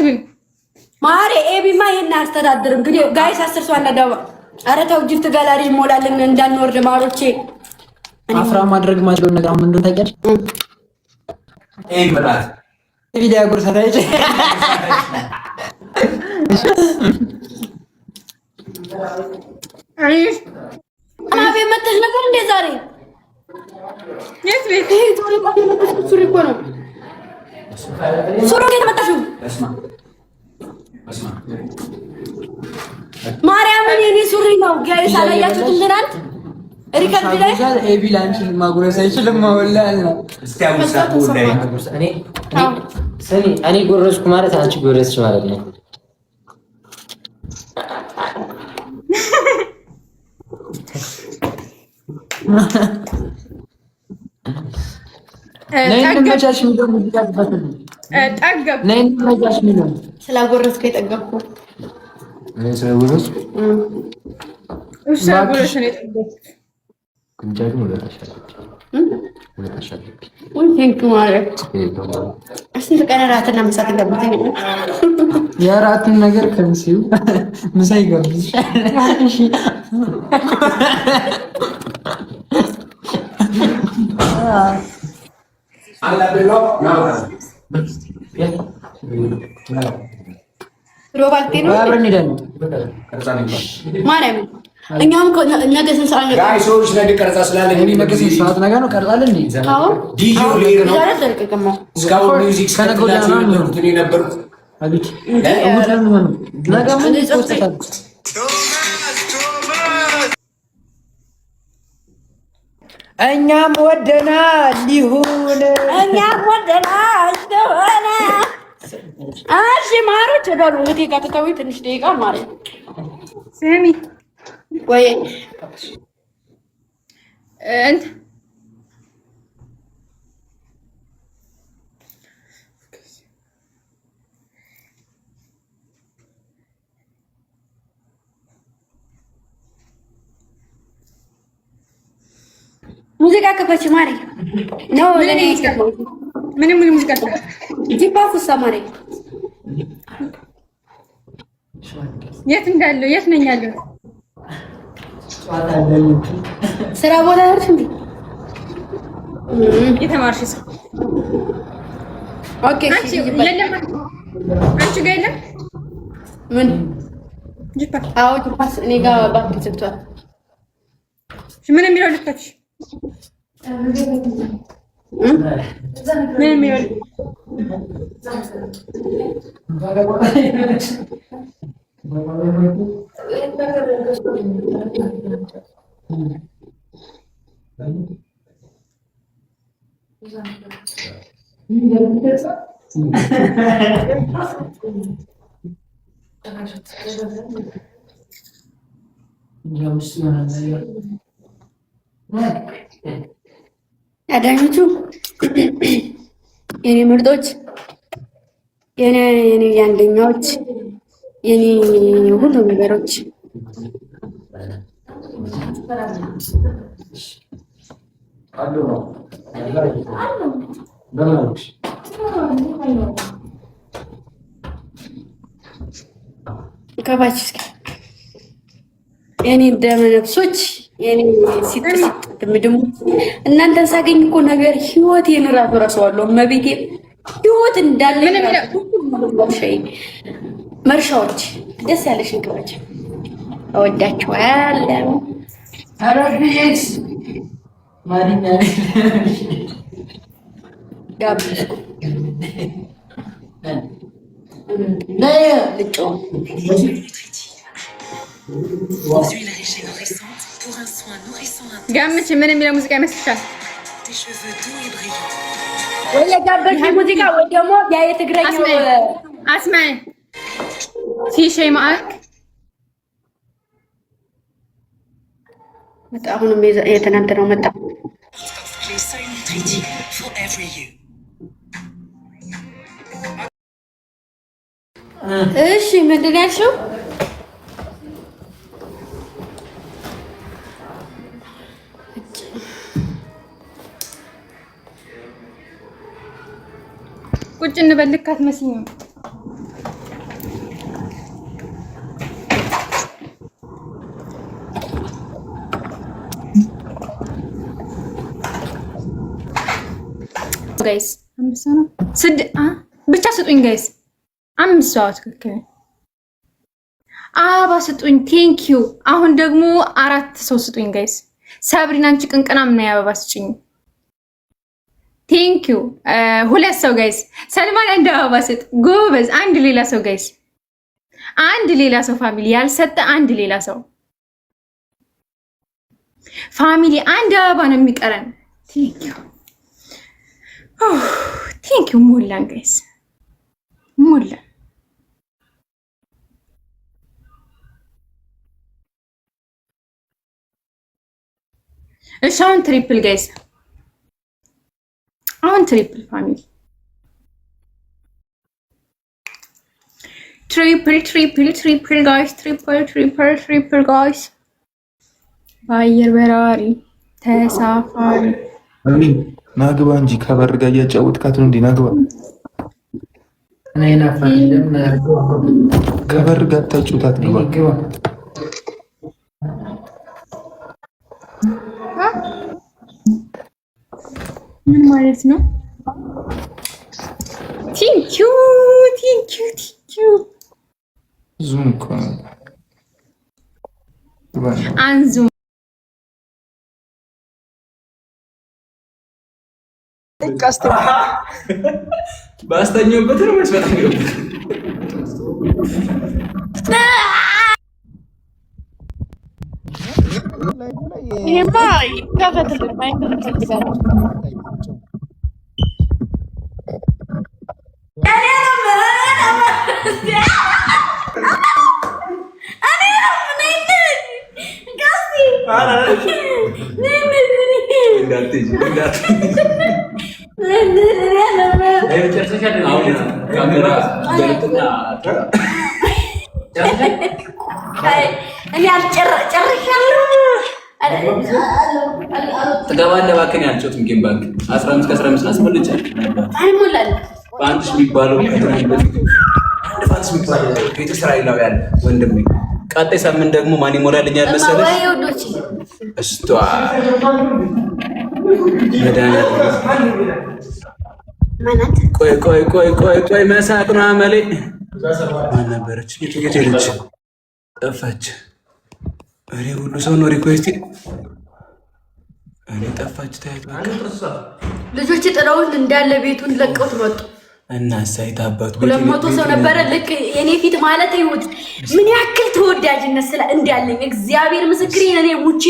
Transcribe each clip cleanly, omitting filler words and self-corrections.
አታስቢም ማሬ ኤቢማ ይሄን አስተዳድር እንግዲህ ጋይስ 10 ሰው አናዳባ ኧረ ተው ጊፍት ጋላሪ ሞላልን እንዳንወርድ ማሮቼ አፍራ ማድረግ ማለት ነገር አሁን እንደው ታውቂያለሽ መጣት ቪዲዮ ጉርሳታ ይጭ አይሽ አማቤ መጥተሽ ነበር እንዴ ዛሬ የት ቤት ሱሪ እኮ ነው ሱሪ እንዴት መጣሽው ማርያምን የኔ ሱሪ ነው ጋይስ አላያችሁት እንደናንተ ሪከርድ ላይ ኤቢ ላንቺ ማጉረስ አይችልም ማወላል ነው እስታውሳቱ ላይ እኔ ጎረስኩ ማለት አንቺ ጎረስሽ ማለት ነው ነይንመቻሽ ሚለው ሙዚቃ ተፈተነ ጠገብ ነይንመቻሽ ሚለው ስላጎረስኩ የጠገብኩ ስለጎረስኩ ስላጎረስኩ ነው የጠገብኩ kunjadi mulai tasyalik. Thank you ማለት እስንት ቀን ራትና ምሳ ተገብተኝ የራትን ነገር ከንሲው ምሳ ይገብልሽ አላ ብሎ ነው ሮባልቴ ነው አብረን ሄደን ማርያም እኛም ነገ ስንት ሰዓት ነው ጋይሶች ነገ ቀርጻ ስላለኝ እኔ ነገ ስንት ሰዓት ነገ ነው ቀርጻለን እንዴ አዎ ዲጂው ሌር ነው ዛሬ ተልቀቀማ እስካሁን ሚውዚክ ከነገ ወዲያ ነው የሚሆኑት እኔ ነበርኩ አቢት እሁድ ነው የሚሆነው ነገ ምን ይቆጣል እኛም ወደናል ሊሆን እኛም ወደናል ሊሆን አሺ ማሮች ደሩ እቴ ጋር ተታዊ ትንሽ ደቂቃ ማለት ስሚ ወይ እንት ሙዚቃ ከፈች ማሪ ነው ምንም ሙዚቃ ጂፓፉ ሰማሪ የት እንዳለው የት ነኝ ያለው ስራ ቦታ አይደል እንዴ የተማርሽ ሰው ኦኬ አንቺ የለም አንቺ ጋር የለም ምን ጂፓ አዎ ጂፓስ እኔ ጋር ባንክ ዘግቷል ምን የሚለው ልከፍሽ ምን የሚለው አዳኞቹ የኔ ምርጦች የኔ ያንደኛዎች የኔ ሁሉ ነገሮች ከባች የኔ ደም ነፍሶች የኔ ሲጥስ ድምድሙ እናንተን ሳገኝ እኮ ነገር ህይወቴን ራሱ ረሳዋለሁ። መቤቴ ህይወት እንዳለ መርሻዎች ደስ ያለሽን ግባች እወዳችኋለሁ። አራቢስ ማሪና ጋብዝኩ ነይ ልጮ Suis la régénérescente pour un soin nourrissant interne. ጋምች ምን የሚለው ሙዚቃ ይመስልሻል? Tes cheveux doux et brillants. ወይ ለጋበሽ ሙዚቃ ወይ ደግሞ ያ የትግረኛው አስማይ ሲሸይ ማአክ አሁንም የተናንተነው መጣ Les seuils nutritifs for every you. እሺ ምንድን ያልሽው? ቁጭ እንበል ልክ አትመስይም። ጋይስ 5 ነው 6 ብቻ ስጡኝ ጋይስ 5 ሰው ትክክል አበባ ስጡኝ ቴንክ ዩ አሁን ደግሞ 4 ሰው ስጡኝ ጋይስ ሳብሪና አንቺ ቅንቅናም ነው አበባ ስጪኝ ቴንክ ዩ 2 ሰው ጋይስ ሰልማን አንድ አበባ ስጥ ጎበዝ አንድ ሌላ ሰው ጋይስ አንድ ሌላ ሰው ፋሚሊ ያልሰጠ አንድ ሌላ ሰው ፋሚሊ አንድ አበባ ነው የሚቀረን ቴንክ ዩ ሞላን ጋይስ ሞላን እሺ አሁን ትሪፕል ጋይስ አሁን ትሪፕል ፋሚሊ ትሪፕል ጋይስ ትሪፕል ጋይስ በአየር በራሪ ተሳፋሪ ናግባ እንጂ ከበር ጋር እያጫወትካት ነው እንዴ ናግባ ከበር ጋር ታጫውታት ነው ምን ማለት ነው ቴንክ ዩ ዙም እኮ አንዙም ባስተኛውበት ነው መስፈት ነው ይሄማ ይከፈትልን ማይንከፈትልን ትገባለህ እባክህ ነው ያልጨውት ምኪን ባንክ 15 ከ15 አስመልጭ አይሞላል በአንድ ሺህ የሚባለው ከትናንት በፊት አንድ ፋንስ የሚባለው ቤተ እስራኤላዊ ያለ ወንድሜ ቀጣይ ሳምንት ደግሞ ማን ይሞላልኛል መሰለሽ እስቷ ቆይ መሳቅ ነው አመሌ ማን ነበረች የት ሄደች ጠፋች እኔ ሁሉ ሰው ነው ሪኩዌስት እኔ ጠፋች ታያት በቃ ልጆች ጥለውን እንዳለ ቤቱን ለቀውት መጡ እና ሳይታባቱ 200 ሰው ነበረ ልክ የኔ ፊት ማለት ይሁት ምን ያክል ተወዳጅነት ስለ እንዳለኝ እግዚአብሔር ምስክሬ እኔ ሙቼ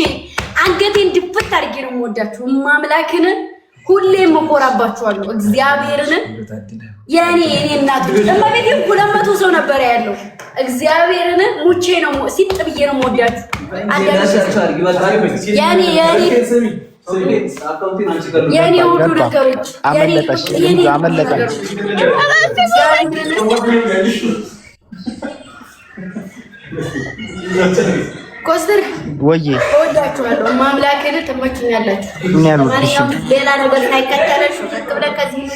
አንገቴን ድፍት አድርጌ ነው የምወዳችሁ ማምላክን ሁሌም መቆራባችኋለሁ እግዚአብሔርን የኔ እናቶች ለማቤት 200 ሰው ነበር ያለው እግዚአብሔርን ሙቼ ነው ሲጥ ብዬ ነው የምወዳችሁ የኔ ሁሉ ነገሮች አመለጠሽ ኮስተር ወዬ ወዳችኋለሁ ማምላክን ተመችኛላችሁ ሌላ ነገር ሳይከተለሽ ተከብለ ከዚህ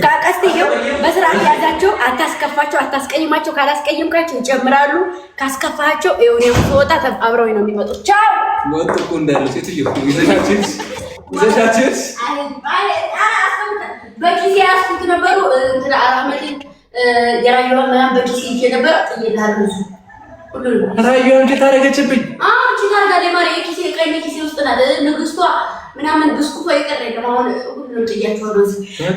ካቀስተየው በስርዓት ያዛቸው አታስከፋቸው አታስቀይማቸው ካላስቀይምካቸው ይጨምራሉ ካስከፋቸው ይኸው ወጣ አብረው ነው የሚመጡት ቻው ወጥቁ እንዳለ ሴትዮ ይዘሻችሁስ በጊዜ ያስኩት ነበሩ እንትና አራመድ የራዩዋ ማን በጊዜ ነበር ጥይታሉ ራዩዋ እንዴት አደረገችብኝ አንቺ ጋር ለማሪ የኪሴ ቀኝ ኪሴ ውስጥ ናለ ንግስቷ ምናምን ብስኩቷ ይቀርልኝ አሁን ሁሉም ጥያቸው ነው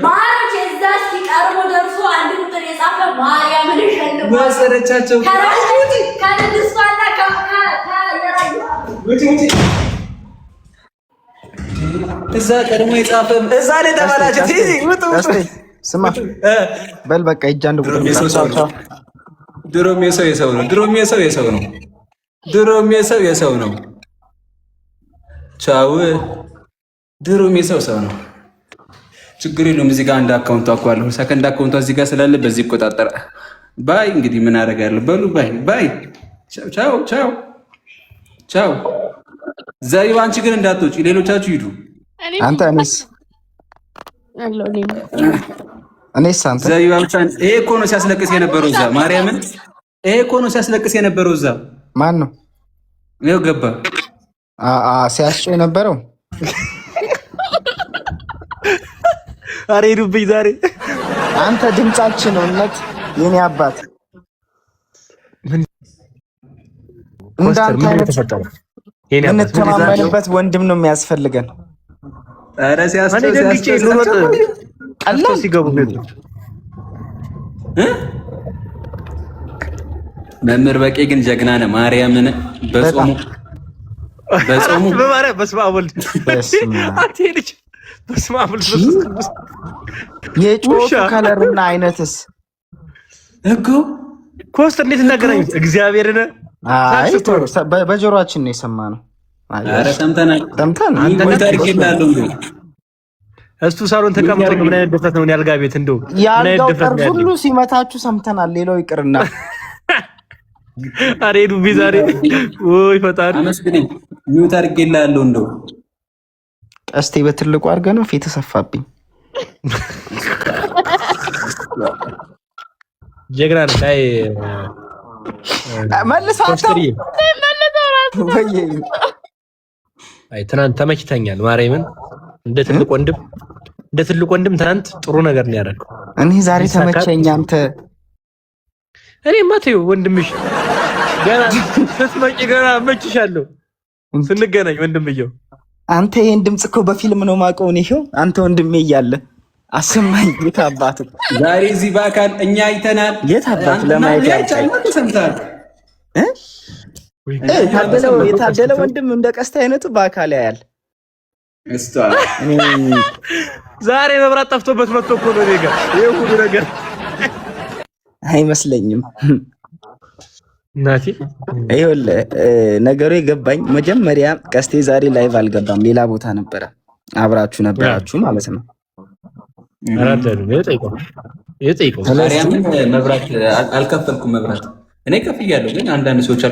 ማርች እዛ ሲቀርቡ ደርሶ አንድ ቁጥር የጻፈ ማርያምን ሸልሞ ማሰረቻቸው ከንግስቷና እዛ ቀድሞ የጻፈ እዛ ላይ ተባላችሁ ውጡ ስማ በል በቃ እጅ አንድ ቁጥር ድሮም የሰው ነው ድሮም የሰው ነው ቻው ድሮም የሰው ነው ችግር የለውም እዚህ ጋር አንድ አካውንት አቋለሁ ሰከንድ አካውንቷ እዚህ ጋር ስላለ በዚህ ይቆጣጠር ባይ እንግዲህ ምን አደርጋለሁ በሉ ባይ ቻው ዛሬ አንቺ ግን እንዳትወጪ ሌሎቻችሁ ሂዱ አንተ እኔስ አንተ ዛሬ ብቻ ይሄ እኮ ነው ሲያስለቅስ የነበረው እዛ ማርያምን ይሄ እኮ ነው ሲያስለቅስ የነበረው እዛ ማን ነው ይኸው ገባ ሲያስጮህ የነበረው ኧረ ሄዱብኝ ዛሬ። አንተ ድምጻችን ነው እውነት የኔ አባት። እንዳንተ አይነት የምንተማመንበት ወንድም ነው የሚያስፈልገን። ኧረ ቀላል ሲገቡ ቤት መምህር በቄ ግን ጀግና ነህ። ማርያምን በጾሙ በማርያም በስመ አብ ወልድ አትሄድች በስመ አብ ወልድ ቅዱስ የጮቱ ከለርና አይነትስ እኮ ኮስት እንዴት እናገናኙት? እግዚአብሔርን አይ በጆሮአችን ነው የሰማነው። ኧረ ሰምተናል። አንተ ታሪክ እንዳለው እንዴ እሱ ሳሎን ተቀምጦ ምን አይነት ድፍረት ነው? ያልጋ ቤት እንደው ያልጋው ጠርዝ ሁሉ ሲመታችሁ ሰምተናል። ሌላው ይቅርና አሬዱ ቢዛሬ ወይ ፈጣሪ አመስግነኝ። ሚውት አድርጌልሃለሁ። እንደው ቀስቴ በትልቁ አድርገህ ነው ፊት ተሰፋብኝ። ጀግና ነህ። መልሳታ አይ ትናንት ተመችተኛል። ማርያምን እንደ ትልቅ ወንድም ትናንት ጥሩ ነገር ነው ያደረገው። እኔ ዛሬ ተመቸኝ። አንተ እኔማ ተይው ወንድምሽ ገና ስትመጪ ገና መችሻለሁ ስንገናኝ ወንድምየው። አንተ ይሄን ድምጽ እኮ በፊልም ነው የማውቀው። ይሄው አንተ ወንድሜ እያለ አሰማኝ። የት አባቱ ዛሬ እዚህ በአካል እኛ አይተናል። የት አባቱ ለማየት ሰምተሃል? የታደለ ወንድም እንደ ቀስት አይነቱ በአካል ያያል። ዛሬ መብራት ጠፍቶበት መጥቶ እኮ ነው እኔ ጋር ይሄ ሁሉ ነገር አይመስለኝም። እናቴ ይኸውልህ ነገሩ የገባኝ መጀመሪያ ቀስቴ ዛሬ ላይቭ አልገባም፣ ሌላ ቦታ ነበረ። አብራችሁ ነበራችሁ ማለት ነው። መብራት አልከፈልኩም። መብራት እኔ ከፍያለሁ፣ ግን አንዳንድ ሰዎች